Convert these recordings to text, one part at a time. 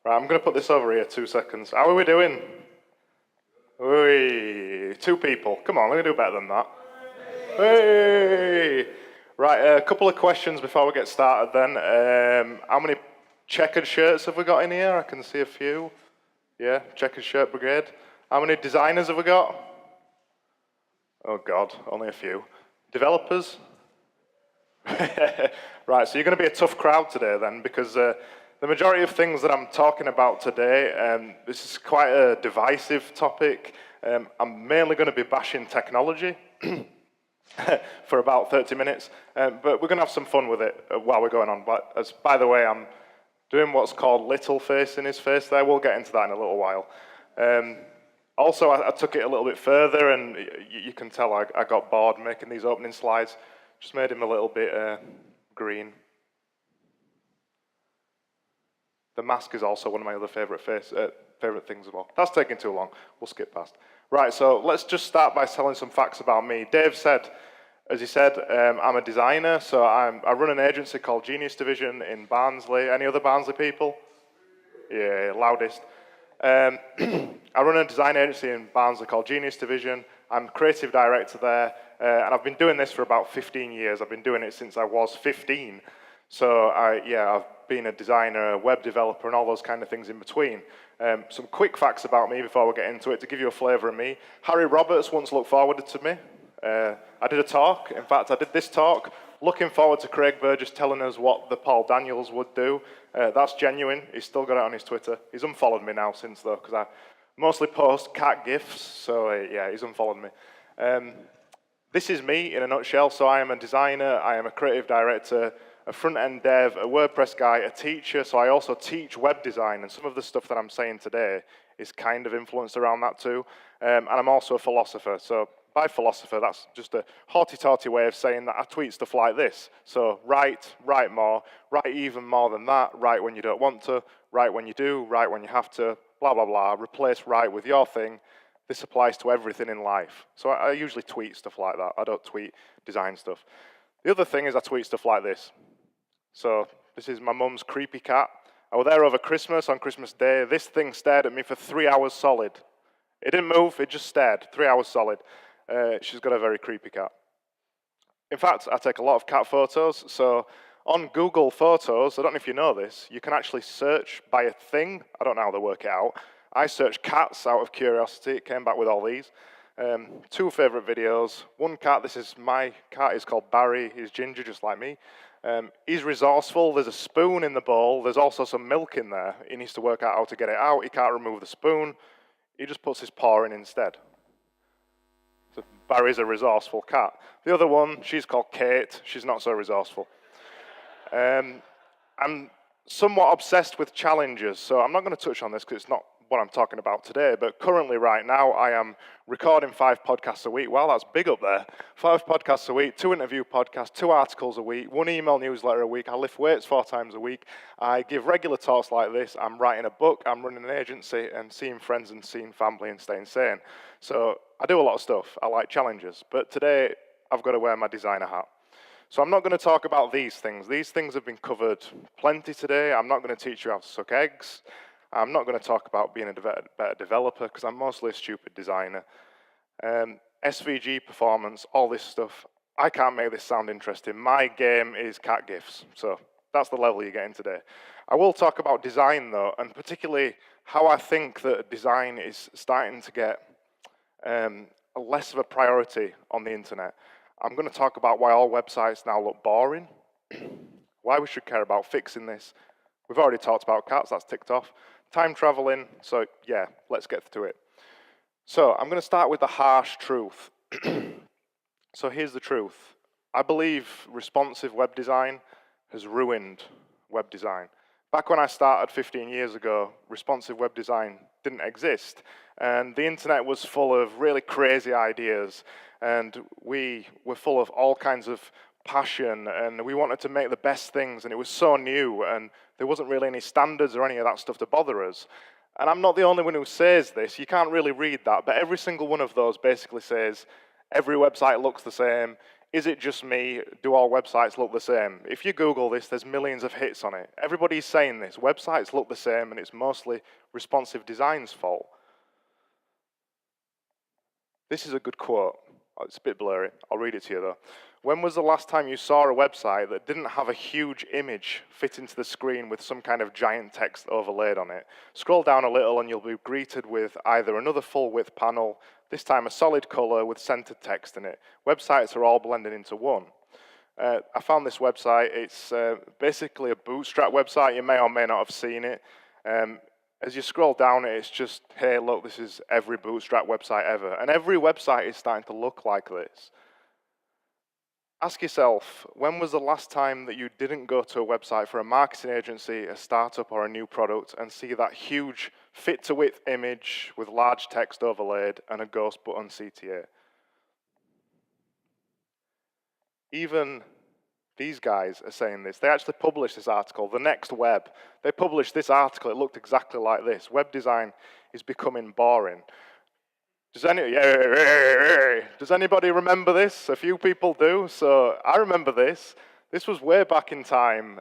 Right, I'm going to put this over here, 2 seconds. How are we doing? Hey, 2 people. Come on, we're going to do better than that. Hey! Right, a couple of questions before we get started then. How many checkered shirts have we got in here? I can see a few. Yeah, checkered shirt brigade. How many designers have we got? Oh God, only a few. Developers? Right, so you're going to be a tough crowd today then, because the majority of things that I'm talking about today, this is quite a divisive topic. I'm mainly going to be bashing technology for about 30 minutes, but we're going to have some fun with it while we're going on. But by the way, I'm doing what's called little face in his face there. We'll get into that in a little while. Also, I took it a little bit further, and you can tell I got bored making these opening slides. Just made him a little bit green. The mask is also one of my other favorite things as well. That's taking too long. We'll skip past. Right, so let's just start by telling some facts about me. Dave said, as he said, I'm a designer, so I run an agency called Genius Division in Barnsley. Any other Barnsley people? Yeah, loudest. I run a design agency in Barnsley called Genius Division. I'm creative director there, and I've been doing this for about 15 years. I've been doing it since I was 15. So I've been a designer, a web developer, and all those kind of things in between. Some quick facts about me before we get into it to give you a flavour of me. Harry Roberts once looked forward to me. I did a talk. In fact, I did this talk looking forward to Craig Burgess telling us what the Paul Daniels would do. That's genuine. He's still got it on his Twitter. He's unfollowed me now since, though, because I mostly post cat gifs. So, yeah, he's unfollowed me. This is me in a nutshell. So I am a designer. I am a creative director, a front-end dev, a WordPress guy, a teacher. So I also teach web design. And some of the stuff that I'm saying today is kind of influenced around that too. And I'm also a philosopher. So by philosopher, that's just a haughty-taughty way of saying that I tweet stuff like this. So write more, write even more than that, write when you don't want to, write when you do, write when you have to, blah, blah, blah, replace write with your thing. This applies to everything in life. So I usually tweet stuff like that. I don't tweet design stuff. The other thing is I tweet stuff like this. So this is my mum's creepy cat. I was there over Christmas, on Christmas Day. This thing stared at me for 3 hours solid. It didn't move, it just stared, 3 hours solid. She's got a very creepy cat. In fact, I take a lot of cat photos, so on Google Photos, I don't know if you know this, you can actually search by a thing. I don't know how they work it out. I searched cats out of curiosity. It came back with all these. 2 favorite videos. One cat, this is my cat, is called Barry. He's ginger, just like me. He's resourceful. There's a spoon in the bowl. There's also some milk in there. He needs to work out how to get it out. He can't remove the spoon. He just puts his paw in instead. So Barry's a resourceful cat. The other one, she's called Kate. She's not so resourceful. I'm somewhat obsessed with challenges, so I'm not going to touch on this because it's not what I'm talking about today, but currently right now I am recording 5 podcasts a week. Wow, that's big up there. 5 podcasts a week, 2 interview podcasts, 2 articles a week, 1 email newsletter a week. I lift weights 4 times a week. I give regular talks like this. I'm writing a book. I'm running an agency and seeing friends and seeing family and staying sane. So I do a lot of stuff. I like challenges, but today I've got to wear my designer hat. So I'm not going to talk about these things. These things have been covered plenty today. I'm not going to teach you how to suck eggs. I'm not going to talk about being a better developer because I'm mostly a stupid designer. SVG performance, all this stuff. I can't make this sound interesting. My game is cat gifs, so that's the level you're getting today. I will talk about design though, and particularly how I think that design is starting to get less of a priority on the internet. I'm going to talk about why all websites now look boring, why we should care about fixing this. We've already talked about cats, that's ticked off. Time traveling, so yeah, let's get to it. So I'm going to start with the harsh truth. So here's the truth. I believe responsive web design has ruined web design. Back when I started 15 years ago, responsive web design didn't exist. And the internet was full of really crazy ideas. And we were full of all kinds of passion, and we wanted to make the best things, and it was so new, and there wasn't really any standards or any of that stuff to bother us. And I'm not the only one who says this. You can't really read that, but every single one of those basically says every website looks the same, Is it just me? Do all websites look the same? If you Google this, there's millions of hits on it. Everybody's saying this. Websites look the same, and it's mostly responsive design's fault. This is a good quote. It's a bit blurry. I'll read it to you, though. When was the last time you saw a website that didn't have a huge image fit into the screen with some kind of giant text overlaid on it? Scroll down a little and you'll be greeted with either another full-width panel, this time a solid color with centered text in it. Websites are all blended into one. I found this website. It's basically a bootstrap website. You may or may not have seen it. As you scroll down it, it's just, hey, look, this is every bootstrap website ever. And every website is starting to look like this. Ask yourself, when was the last time that you didn't go to a website for a marketing agency, a startup, or a new product and see that huge fit-to-width image with large text overlaid and a ghost button CTA? Even these guys are saying this. They actually published this article, The Next Web. They published this article. It looked exactly like this. Web design is becoming boring. Does anybody remember this? A few people do. So I remember this. This was way back in time.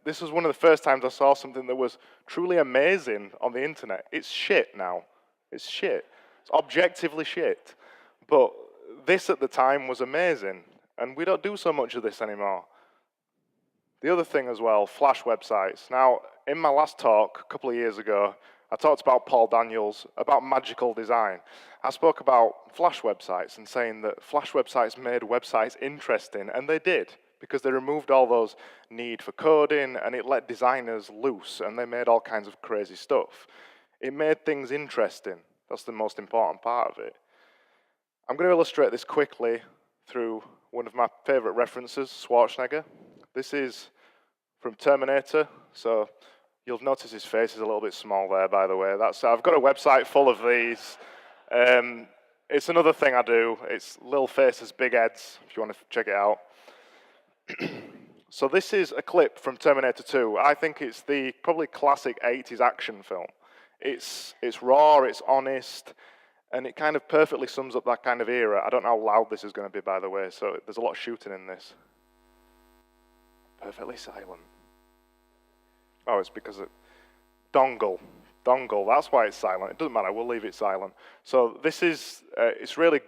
This was one of the first times I saw something that was truly amazing on the internet. It's shit now. It's shit. It's objectively shit. But this at the time was amazing. And we don't do so much of this anymore. The other thing as well, Flash websites. Now, in my last talk a couple of years ago, I talked about Paul Daniels, about magical design. I spoke about Flash websites and saying that Flash websites made websites interesting, and they did, because they removed all those need for coding, and it let designers loose, and they made all kinds of crazy stuff. It made things interesting. That's the most important part of it. I'm going to illustrate this quickly through one of my favorite references, Schwarzenegger. This is from Terminator, so you'll notice his face is a little bit small there, by the way. I've got a website full of these. It's another thing I do. It's little faces, big heads, if you want to check it out. So this is a clip from Terminator 2. I think it's the probably classic 80s action film. It's raw, it's honest, and it kind of perfectly sums up that kind of era. I don't know how loud this is going to be, by the way, so there's a lot of shooting in this. Perfectly silent. Oh, it's because of dongle, that's why it's silent. It doesn't matter, we'll leave it silent. So this is, it's really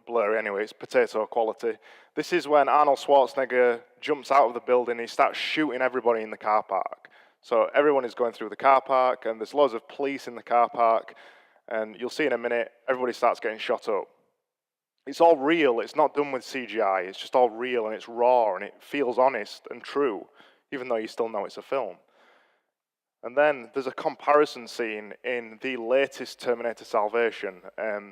blurry anyway, it's potato quality. This is when Arnold Schwarzenegger jumps out of the building, he starts shooting everybody in the car park. So everyone is going through the car park, and there's loads of police in the car park, and you'll see in a minute, everybody starts getting shot up. It's all real, it's not done with CGI, it's just all real, and it's raw, and it feels honest and true, even though you still know it's a film. And then there's a comparison scene in the latest Terminator Salvation. Has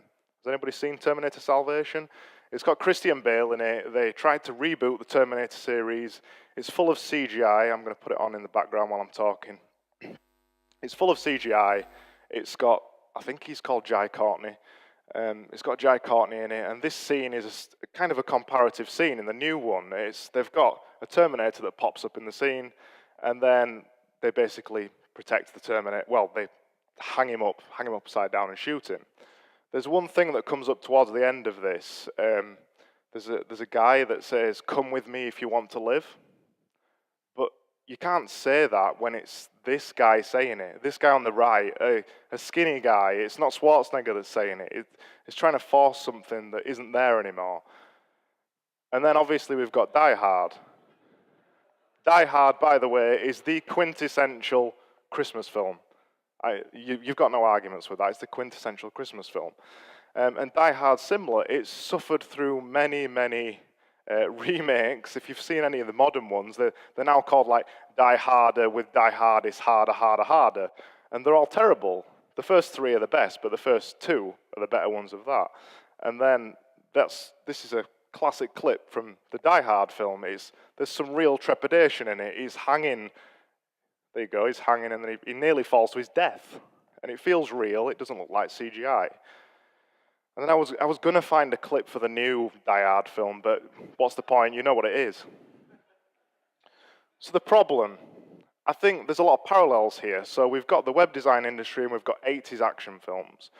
anybody seen Terminator Salvation? It's got Christian Bale in it. They tried to reboot the Terminator series. It's full of CGI. I'm going to put it on in the background while I'm talking. It's full of CGI. It's got, I think he's called Jai Courtney. It's got Jai Courtney in it. And this scene is kind of a comparative scene in the new one. They've got a Terminator that pops up in the scene, and then they basically protect the Terminator. Well, they hang him upside down and shoot him. There's one thing that comes up towards the end of this. There's a guy that says, "Come with me if you want to live." But you can't say that when it's this guy saying it. This guy on the right, a skinny guy. It's not Schwarzenegger that's saying it. It's trying to force something that isn't there anymore. And then obviously we've got Die Hard. Die Hard, by the way, is the quintessential Christmas film. You've got no arguments with that. It's the quintessential Christmas film. And Die Hard's similar. It's suffered through many, many remakes. If you've seen any of the modern ones, they're now called like Die Harder with Die Hardest, Harder, Harder, Harder. And they're all terrible. The first three are the best, but the first two are the better ones of that. And then this is a classic clip from the Die Hard film. There's some real trepidation in it. He's hanging. There you go, he's hanging, and then he nearly falls to his death. And it feels real, it doesn't look like CGI. And then I was going to find a clip for the new Die Hard film, but what's the point? You know what it is. So the problem, I think there's a lot of parallels here. So we've got the web design industry, and we've got 80s action films.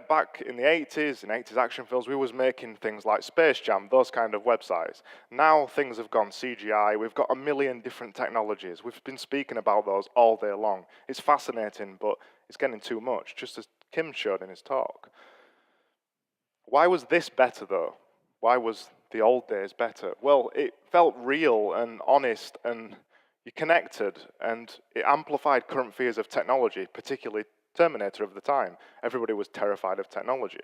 Back in the 80s, in 80s action films, we was making things like Space Jam, those kind of websites. Now things have gone CGI, we've got a million different technologies. We've been speaking about those all day long. It's fascinating, but it's getting too much, just as Kim showed in his talk. Why was this better though? Why was the old days better? Well, it felt real and honest, and you connected, and it amplified current fears of technology, particularly Terminator of the time. Everybody was terrified of technology.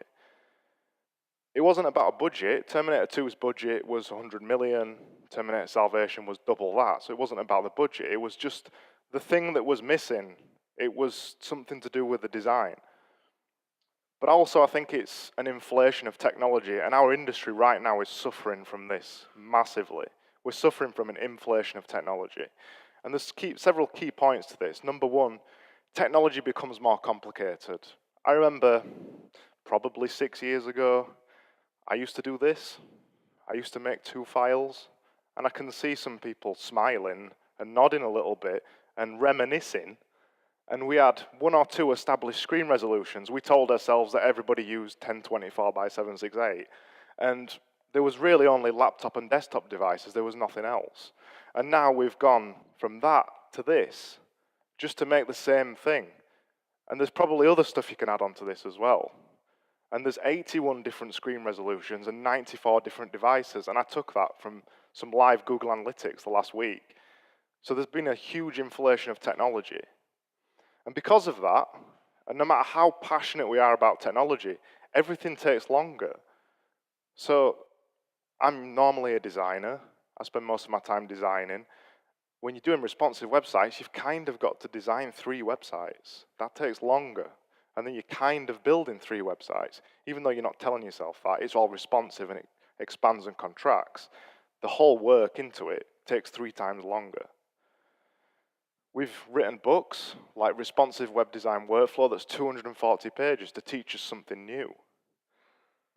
It wasn't about a budget. Terminator 2's budget was 100 million. Terminator Salvation was double that. So it wasn't about the budget. It was just the thing that was missing. It was something to do with the design. But also I think it's an inflation of technology, and our industry right now is suffering from this massively. We're suffering from an inflation of technology. And there's several key points to this. Number one, technology becomes more complicated. I remember probably 6 years ago, I used to do this. I used to make 2 files, and I can see some people smiling and nodding a little bit and reminiscing. And we had 1 or 2 established screen resolutions. We told ourselves that everybody used 1024 by 768. And there was really only laptop and desktop devices. There was nothing else. And now we've gone from that to this, just to make the same thing. And there's probably other stuff you can add onto this as well. And there's 81 different screen resolutions and 94 different devices. And I took that from some live Google Analytics the last week. So there's been a huge inflation of technology. And because of that, and no matter how passionate we are about technology, everything takes longer. So I'm normally a designer. I spend most of my time designing. When you're doing responsive websites, you've kind of got to design 3 websites. That takes longer. And then you're kind of building 3 websites. Even though you're not telling yourself that, it's all responsive and it expands and contracts. The whole work into it takes 3 times longer. We've written books like Responsive Web Design Workflow that's 240 pages to teach us something new.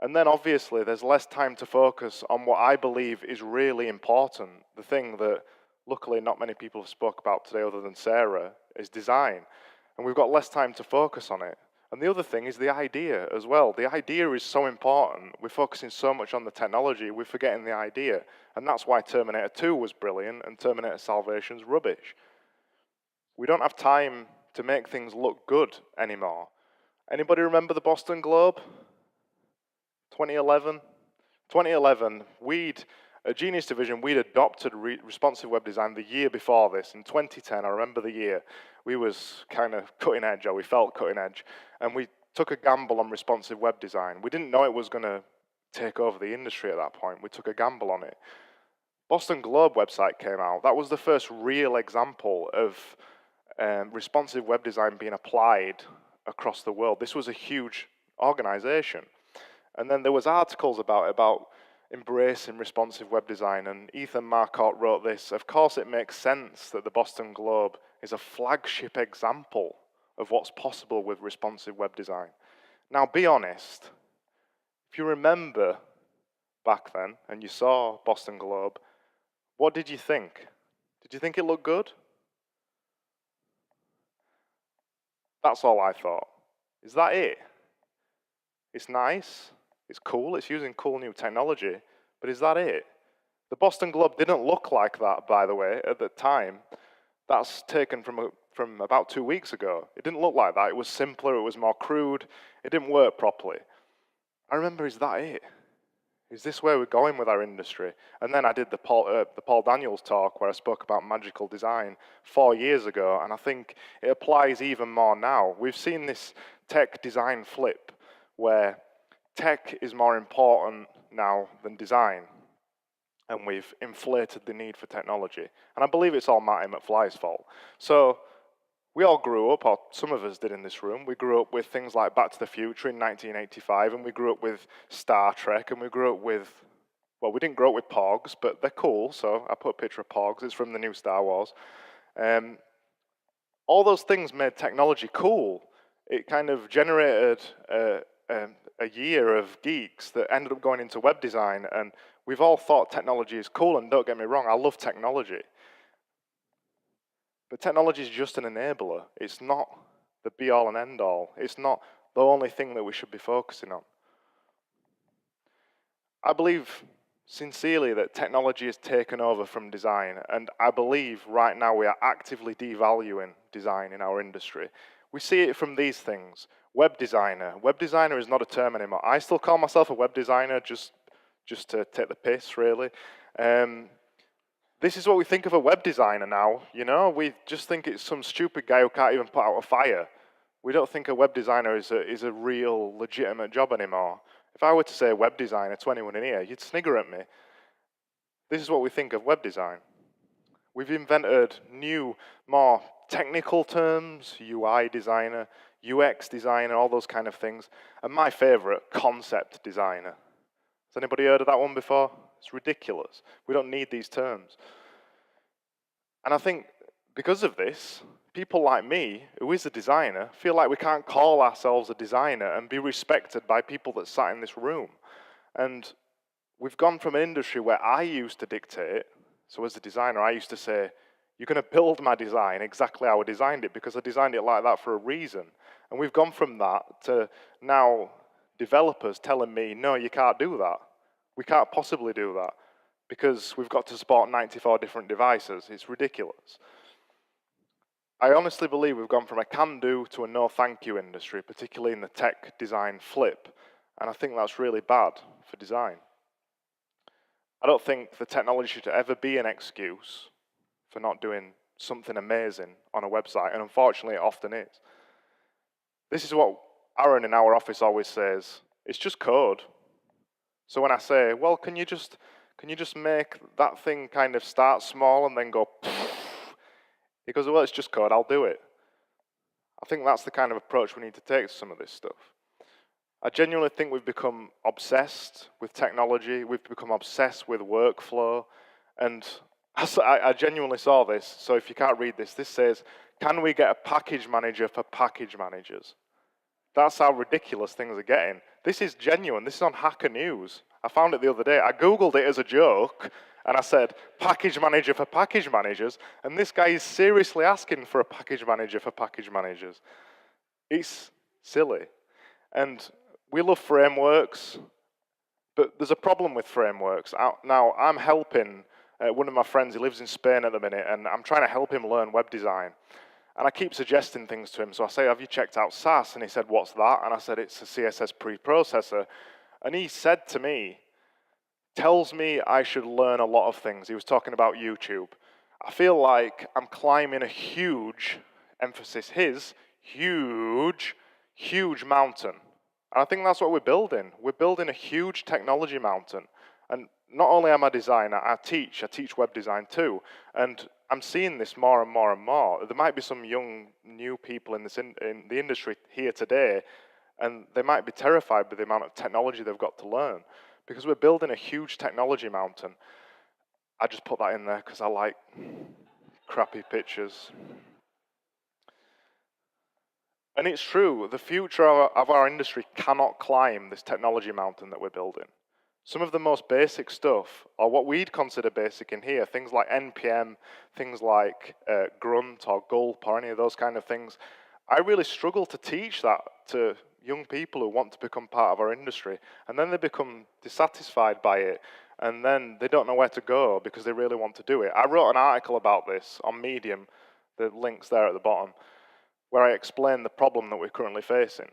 And then obviously there's less time to focus on what I believe is really important, the thing that luckily not many people have spoke about today other than Sarah, is design. And we've got less time to focus on it. And the other thing is the idea as well. The idea is so important. We're focusing so much on the technology, we're forgetting the idea. And that's why Terminator 2 was brilliant and Terminator Salvation's rubbish. We don't have time to make things look good anymore. Anybody remember the Boston Globe? 2011? 2011, at Genius Division, we'd adopted responsive web design the year before this. In 2010, I remember the year, we was kind of cutting edge, or we felt cutting edge, and we took a gamble on responsive web design. We didn't know it was going to take over the industry at that point. We took a gamble on it. Boston Globe website came out. That was the first real example of responsive web design being applied across the world. This was a huge organization. And then there was articles about embracing responsive web design, and Ethan Marcotte wrote this: of course it makes sense that the Boston Globe is a flagship example of what's possible with responsive web design. Now be honest, if you remember back then and you saw Boston Globe, what did you think? Did you think it looked good? That's all I thought. Is that it? It's nice, it's cool, it's using cool new technology, but is that it? The Boston Globe didn't look like that, by the way, at the time. That's taken from about 2 weeks ago. It didn't look like that. It was simpler, it was more crude, it didn't work properly. I remember, is that it? Is this where we're going with our industry? And then I did the Paul Daniels talk where I spoke about magical design 4 years ago, and I think it applies even more now. We've seen this tech design flip where tech is more important now than design, and we've inflated the need for technology. And I believe it's all Marty McFly's fault. So we all grew up, or some of us did in this room, we grew up with things like Back to the Future in 1985, and we grew up with Star Trek, and we grew up with, well, we didn't grow up with Pogs, but they're cool, so I put a picture of Pogs. It's from the new Star Wars. All those things made technology cool. It kind of generated a year of geeks that ended up going into web design, and we've all thought technology is cool, and don't get me wrong, I love technology. But technology is just an enabler. It's not the be-all and end-all. It's not the only thing that we should be focusing on. I believe sincerely that technology has taken over from design, and I believe right now we are actively devaluing design in our industry. We see it from these things. Web designer. Web designer is not a term anymore. I still call myself a web designer just to take the piss, really. This is what we think of a web designer now, you know? We just think it's some stupid guy who can't even put out a fire. We don't think a web designer is a real, legitimate job anymore. If I were to say web designer to anyone in here, you'd snigger at me. This is what we think of web design. We've invented new, more technical terms, UI designer, UX designer, all those kind of things. And my favorite, concept designer. Has anybody heard of that one before? It's ridiculous. We don't need these terms. And I think because of this, people like me, who is a designer, feel like we can't call ourselves a designer and be respected by people that sat in this room. And we've gone from an industry where I used to dictate. So as a designer, I used to say, you're going to build my design exactly how I designed it because I designed it like that for a reason. And we've gone from that to now developers telling me, no, you can't do that. We can't possibly do that because we've got to support 94 different devices. It's ridiculous. I honestly believe we've gone from a can-do to a no-thank-you industry, particularly in the tech design flip. And I think that's really bad for design. I don't think the technology should ever be an excuse for not doing something amazing on a website, and unfortunately it often is. This is what Aaron in our office always says, it's just code. So when I say, well, can you just make that thing kind of start small and then go, he goes, well, it's just code, I'll do it. I think that's the kind of approach we need to take to some of this stuff. I genuinely think we've become obsessed with technology, we've become obsessed with workflow, and I genuinely saw this, so if you can't read this, this says, can we get a package manager for package managers? That's how ridiculous things are getting. This is genuine, this is on Hacker News. I found it the other day, I Googled it as a joke, and I said, package manager for package managers, and this guy is seriously asking for a package manager for package managers. It's silly. And we love frameworks, but there's a problem with frameworks. Now, I'm helping one of my friends, he lives in Spain at the minute, and I'm trying to help him learn web design. And I keep suggesting things to him, so I say, have you checked out SAS? And he said, what's that? And I said, it's a CSS preprocessor. And he said to me, tells me I should learn a lot of things. He was talking about YouTube. I feel like I'm climbing a huge, emphasis his, huge mountain. And I think that's what we're building. We're building a huge technology mountain. And not only am I a designer, I teach web design too. And I'm seeing this more and more and more. There might be some young, new people in the industry here today, and they might be terrified by the amount of technology they've got to learn. Because we're building a huge technology mountain. I just put that in there because I like crappy pictures. And it's true, the future of our industry cannot climb this technology mountain that we're building. Some of the most basic stuff, or what we'd consider basic in here, things like NPM, things like Grunt or Gulp or any of those kind of things, I really struggle to teach that to young people who want to become part of our industry. And then they become dissatisfied by it, and then they don't know where to go because they really want to do it. I wrote an article about this on Medium, the link's there at the bottom, where I explain the problem that we're currently facing.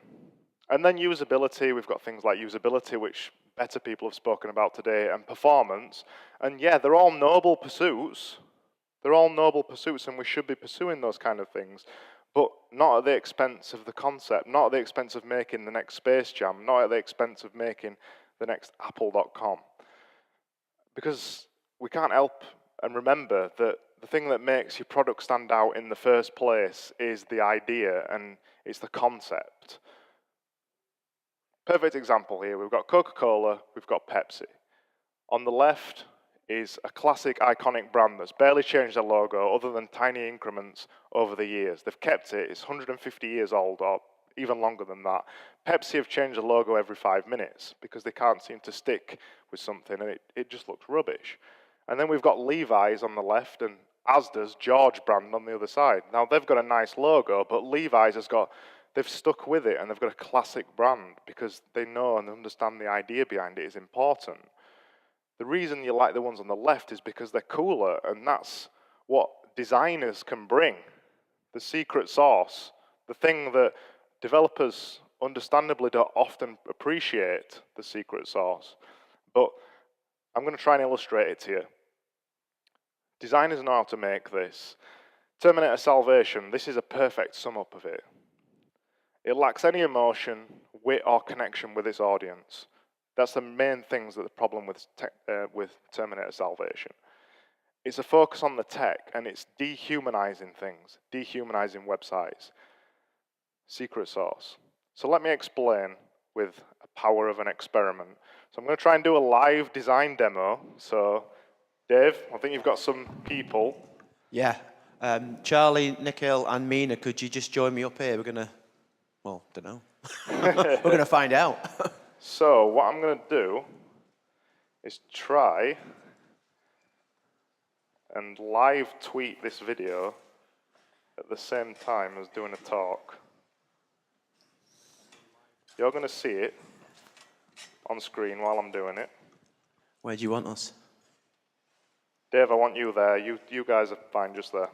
And then usability, we've got things like usability, which better people have spoken about today, and performance. And yeah, they're all noble pursuits. They're all noble pursuits, and we should be pursuing those kind of things, but not at the expense of the concept, not at the expense of making the next Space Jam, not at the expense of making the next Apple.com. Because we can't help and remember that the thing that makes your product stand out in the first place is the idea, and it's the concept. Perfect example here, we've got Coca-Cola, we've got Pepsi. On the left is a classic iconic brand that's barely changed their logo other than tiny increments over the years. They've kept it, it's 150 years old or even longer than that. Pepsi have changed the logo every 5 minutes because they can't seem to stick with something, and it just looks rubbish. And then we've got Levi's on the left and Asda's George brand on the other side. Now they've got a nice logo, but Levi's has got they've stuck with it and they've got a classic brand because they know and understand the idea behind it is important. The reason you like the ones on the left is because they're cooler, and that's what designers can bring. The secret sauce, the thing that developers understandably don't often appreciate, the secret sauce. But I'm going to try and illustrate it to you. Designers know how to make this. Terminator Salvation, this is a perfect sum up of it. It lacks any emotion, wit, or connection with its audience. That's the main things that the problem with Terminator Salvation. It's a focus on the tech, and it's dehumanizing things, dehumanizing websites. Secret sauce. So let me explain with the power of an experiment. So I'm going to try and do a live design demo. So, Dave, I think you've got some people. Yeah. Charlie, Nikhil, and Mina, could you just join me up here? We're going to, well, don't know. We're going to find out. So what I'm going to do is try and live tweet this video at the same time as doing a talk. You're going to see it on screen while I'm doing it. Where do you want us? Dave, I want you there. You guys are fine just there.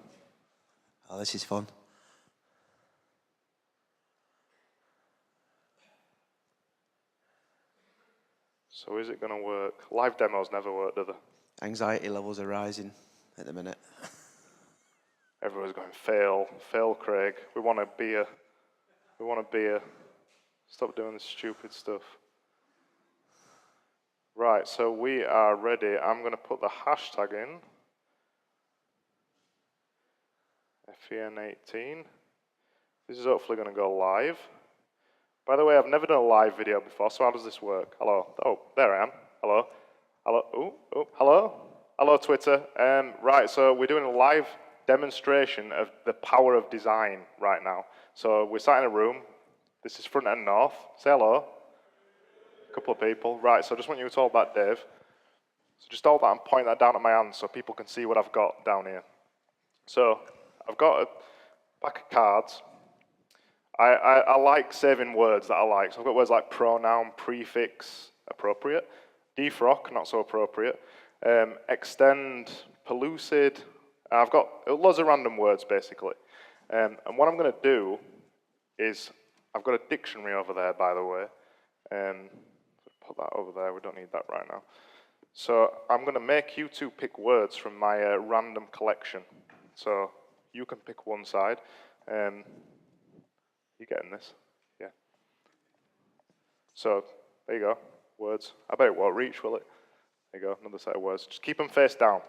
Oh, this is fun. So is it going to work? Live demos never work, do they? Anxiety levels are rising at the minute. Everyone's going, fail, Craig. We want a beer. We want a beer. Stop doing this stupid stuff. Right, so we are ready. I'm going to put the hashtag in. FEN18. This is hopefully going to go live. By the way, I've never done a live video before, so how does this work? Hello. Oh, there I am. Hello. Hello. Oh, hello. Hello, Twitter. Right, so we're doing a live demonstration of the power of design right now. So we're sat in a room. This is front end north. Say hello. A couple of people. Right, so I just want you to hold that, Dave. So just hold that and point that down at my hand so people can see what I've got down here. So I've got a pack of cards. I like saving words that I like. So I've got words like pronoun, prefix, appropriate. Defrock, not so appropriate. Extend, pellucid. I've got loads of random words, basically. And what I'm going to do is, I've got a dictionary over there, by the way. Put that over there. We don't need that right now. So I'm going to make you two pick words from my random collection. So you can pick one side. You getting this? Yeah. So there you go. Words. I bet it won't reach, will it? There you go. Another set of words. Just keep them face down.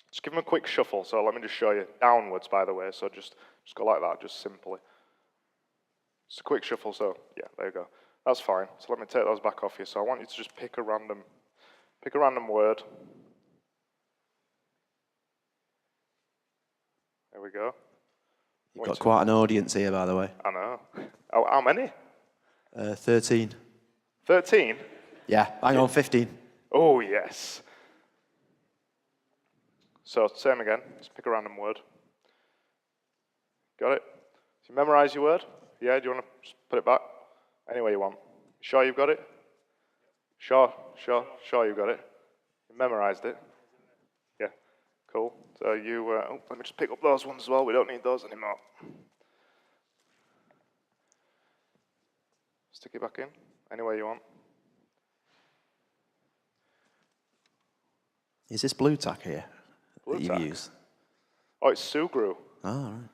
Just give them a quick shuffle. So let me just show you. Downwards, by the way. So just go like that, just simply. Just a quick shuffle. So yeah, there you go. That's fine. So let me take those back off you. So I want you to just pick a random word. There we go. You've got quite an audience here, by the way. I know. Oh, how many? 13. 13? Yeah, hang on, 15. Oh, yes. So, same again. Just pick a random word. Got it? So you memorize your word? Yeah, do you want to just put it back? Any way you want. Sure you've got it? Sure you've got it. You memorized it? Yeah, cool. So you, let me just pick up those ones as well. We don't need those anymore. Stick it back in, any way you want. Is this blue tack here Blue that you've tack? used? Oh, it's Sugru. Oh, right.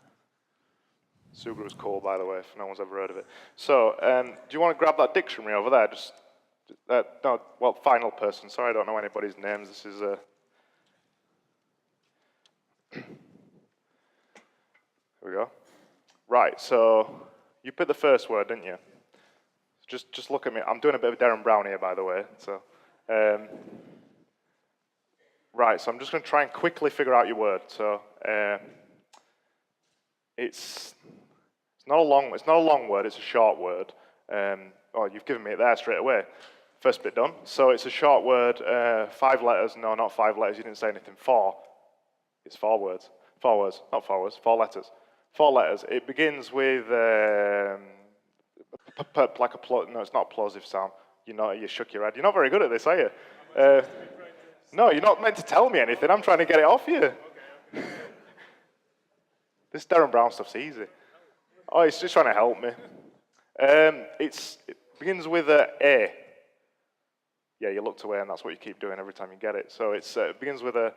Sugru's cool, by the way, if no one's ever heard of it. So, do you want to grab that dictionary over there? Final person. Sorry, I don't know anybody's names. This is Here we go. Right, so you picked the first word, didn't you? Just look at me. I'm doing a bit of Darren Brown here, by the way. So, right, so I'm just going to try and quickly figure out your word. So, it's not a long word. It's a short word. Oh, you've given me it there straight away. First bit done. So it's a short word. 5 letters. No, not 5 letters. You didn't say anything. 4. It's 4 words. 4 words. Not 4 words. 4 letters. 4 letters. It begins with No, it's not a plosive sound. You shook your head. You're not very good at this, are you? No, you're not meant to tell me anything. I'm trying to get it off you. This Darren Brown stuff's easy. Oh, it's just trying to help me. It begins with A. Yeah, you looked away, and that's what you keep doing every time you get it. So it begins with a.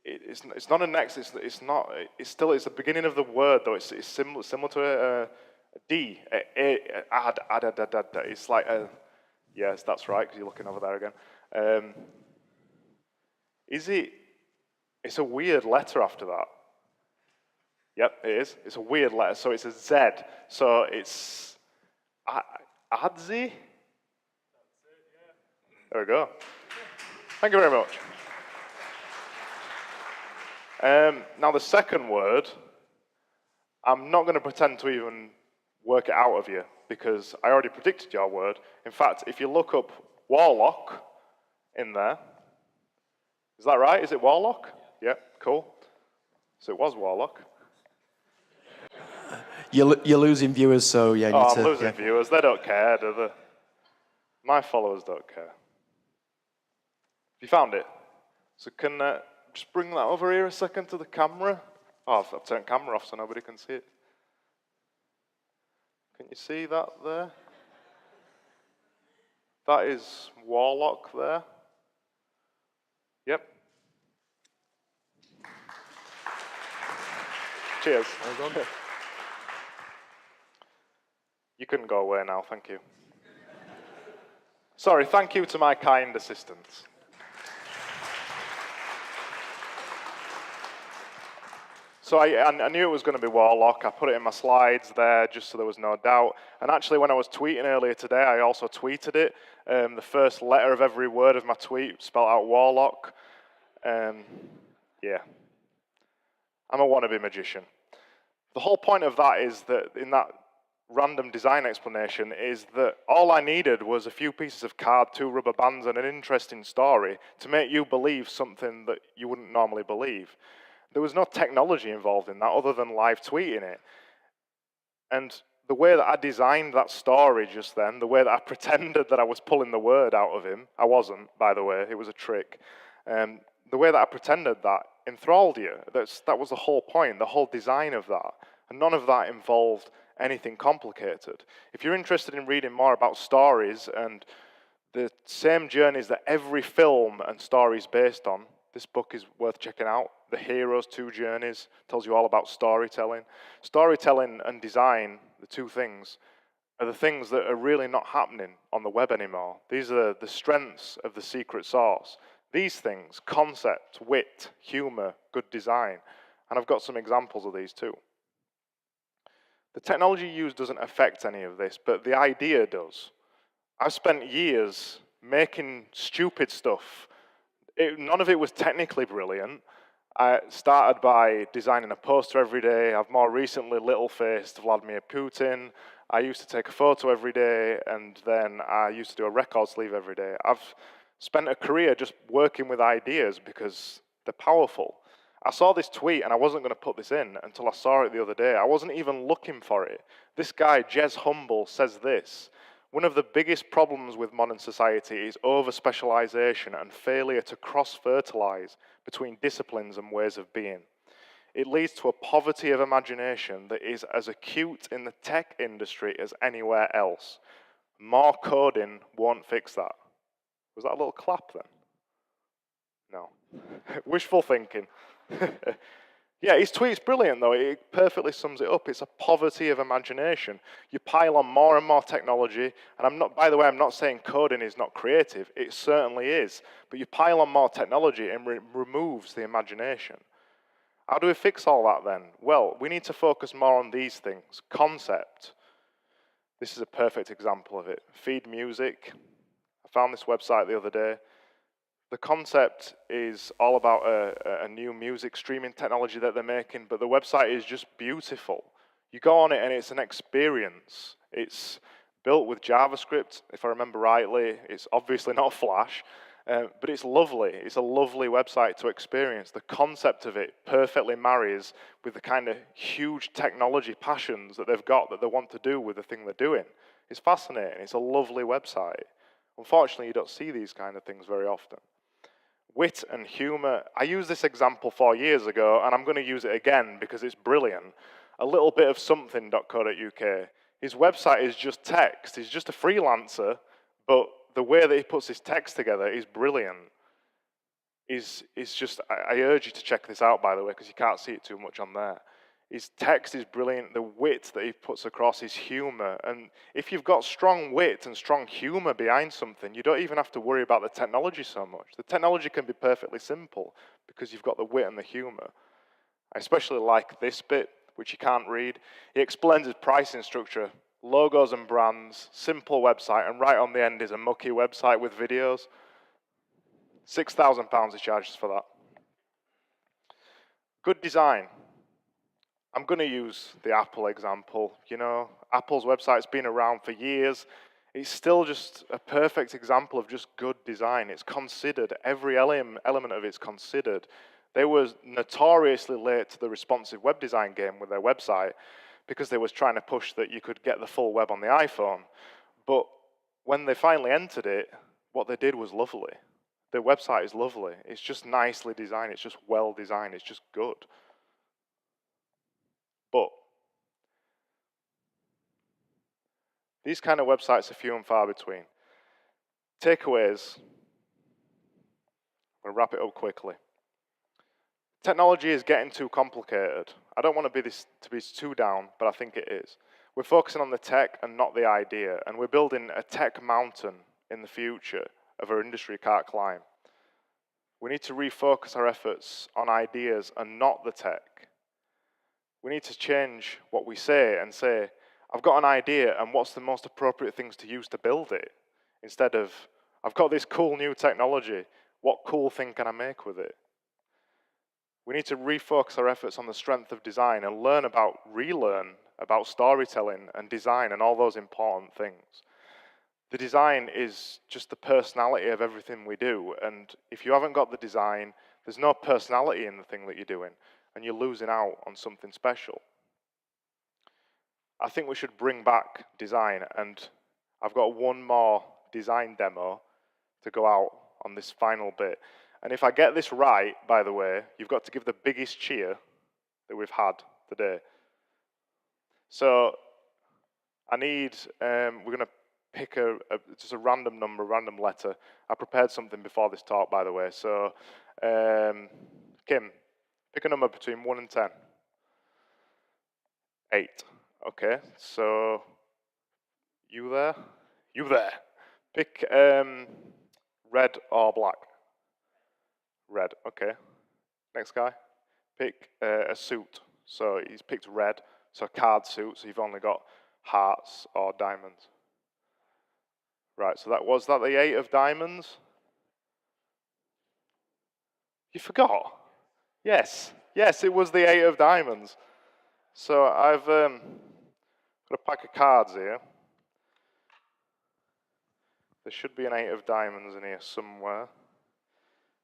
It's not a next. It's the beginning of the word though. It's similar to a D. It's like a. Yes, that's right. Because you're looking over there again. Is it? It's a weird letter after that. Yep, it is. It's a weird letter. So it's a Z. So it's Adzi. There we go. Thank you very much. Now the second word, I'm not going to pretend to even work it out of you because I already predicted your word. In fact, if you look up warlock in there, is that right? Is it warlock? Yeah, cool. So it was warlock. You're losing viewers, so yeah. I'm losing viewers. They don't care, do they? My followers don't care. You found it? So can just bring that over here a second to the camera. Oh, I've turned camera off so nobody can see it. Can you see that there? That is warlock there. Yep. Cheers. Well done. You couldn't go away now, thank you. Sorry, thank you to my kind assistants. So I knew it was going to be warlock. I put it in my slides there just so there was no doubt. And actually, when I was tweeting earlier today, I also tweeted it. The first letter of every word of my tweet spelled out warlock. Yeah. I'm a wannabe magician. The whole point of that is that in that random design explanation is that all I needed was a few pieces of card, 2 rubber bands, and an interesting story to make you believe something that you wouldn't normally believe. There was no technology involved in that other than live tweeting it. And the way that I designed that story just then, the way that I pretended that I was pulling the word out of him, I wasn't, by the way, it was a trick. The way that I pretended that enthralled you. That was the whole point, the whole design of that. And none of that involved anything complicated. If you're interested in reading more about stories and the same journeys that every film and story is based on, this book is worth checking out. The Hero's 2 Journeys tells you all about storytelling. Storytelling and design, the 2 things, are the things that are really not happening on the web anymore. These are the strengths of the secret sauce. These things, concept, wit, humor, good design. And I've got some examples of these too. The technology used doesn't affect any of this, but the idea does. I've spent years making stupid stuff. None of it was technically brilliant. I started by designing a poster every day. I've more recently little-faced Vladimir Putin. I used to take a photo every day, and then I used to do a record sleeve every day. I've spent a career just working with ideas because they're powerful. I saw this tweet, and I wasn't going to put this in until I saw it the other day. I wasn't even looking for it. This guy, Jez Humble, says this: one of the biggest problems with modern society is over-specialization and failure to cross-fertilize between disciplines and ways of being. It leads to a poverty of imagination that is as acute in the tech industry as anywhere else. More coding won't fix that. Was that a little clap then? No. Wishful thinking. Yeah, his tweet's brilliant though. It perfectly sums it up. It's a poverty of imagination. You pile on more and more technology, and by the way, I'm not saying coding is not creative. It certainly is. But you pile on more technology and removes the imagination. How do we fix all that then? Well, we need to focus more on these things. Concept. This is a perfect example of it. Feed music. I found this website the other day. The concept is all about a new music streaming technology that they're making, but the website is just beautiful. You go on it and it's an experience. It's built with JavaScript, if I remember rightly. It's obviously not Flash. But it's lovely. It's a lovely website to experience. The concept of it perfectly marries with the kind of huge technology passions that they've got that they want to do with the thing they're doing. It's fascinating. It's a lovely website. Unfortunately, you don't see these kind of things very often. Wit and humour. I used this example 4 years ago, and I'm going to use it again because it's brilliant. A little bit of something.co.uk. His website is just text. He's just a freelancer, but the way that he puts his text together is brilliant. Is just. I urge you to check this out, by the way, because you can't see it too much on there. His text is brilliant. The wit that he puts across, his humour. And if you've got strong wit and strong humour behind something, you don't even have to worry about the technology so much. The technology can be perfectly simple because you've got the wit and the humour. I especially like this bit, which you can't read. He explains his pricing structure, logos and brands, simple website, and right on the end is a mucky website with videos. £6,000 he charges for that. Good design. I'm going to use the Apple example. You know, Apple's website's been around for years. It's still just a perfect example of just good design. It's considered. Every element of it's considered. They were notoriously late to the responsive web design game with their website because they was trying to push that you could get the full web on the iPhone. But when they finally entered it, what they did was lovely. Their website is lovely. It's just nicely designed. It's just well designed. It's just good. But these kind of websites are few and far between. Takeaways. I'm going to wrap it up quickly. Technology is getting too complicated. I don't want to be too down, but I think it is. We're focusing on the tech and not the idea, and we're building a tech mountain in the future of our industry can't climb. We need to refocus our efforts on ideas and not the tech. We need to change what we say and say, I've got an idea and what's the most appropriate things to use to build it? Instead of, I've got this cool new technology, what cool thing can I make with it? We need to refocus our efforts on the strength of design and relearn about storytelling and design and all those important things. The design is just the personality of everything we do, and if you haven't got the design, there's no personality in the thing that you're doing, and you're losing out on something special. I think we should bring back design, and I've got one more design demo to go out on this final bit. And if I get this right, by the way, you've got to give the biggest cheer that we've had today. So I need, we're going to pick just a random number, random letter. I prepared something before this talk, by the way. So, Kim, pick a number between 1 and 10. 8. Okay, so you there? You there. Pick red or black. Red, okay. Next guy. Pick a suit. So he's picked red, so a card suit, so you've only got hearts or diamonds. Right, so was that the 8 of diamonds? You forgot? Yes, it was the 8 of diamonds. So I've got a pack of cards here. There should be an 8 of diamonds in here somewhere.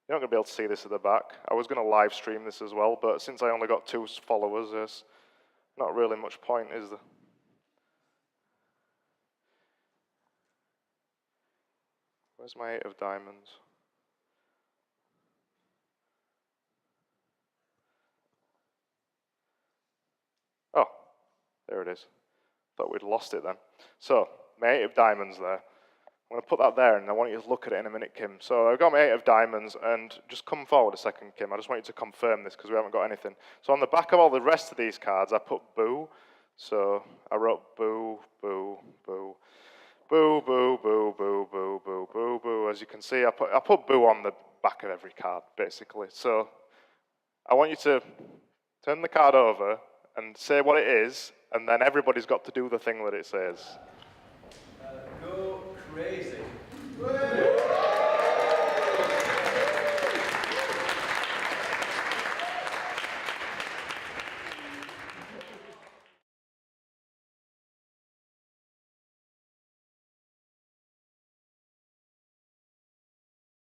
You're not going to be able to see this at the back. I was going to live stream this as well, but since I only got 2 followers, there's not really much point, is there? Where's my 8 of diamonds? Oh, there it is. Thought we'd lost it then. So, my 8 of diamonds there. I'm going to put that there, and I want you to look at it in a minute, Kim. So I've got my 8 of diamonds, and just come forward a second, Kim. I just want you to confirm this, because we haven't got anything. So on the back of all the rest of these cards, I put boo. So I wrote boo, boo, boo. Boo, boo, boo, boo, boo, boo, boo, boo. As you can see, I put boo on the back of every card, basically. So I want you to turn the card over and say what it is, and then everybody's got to do the thing that it says. Go crazy.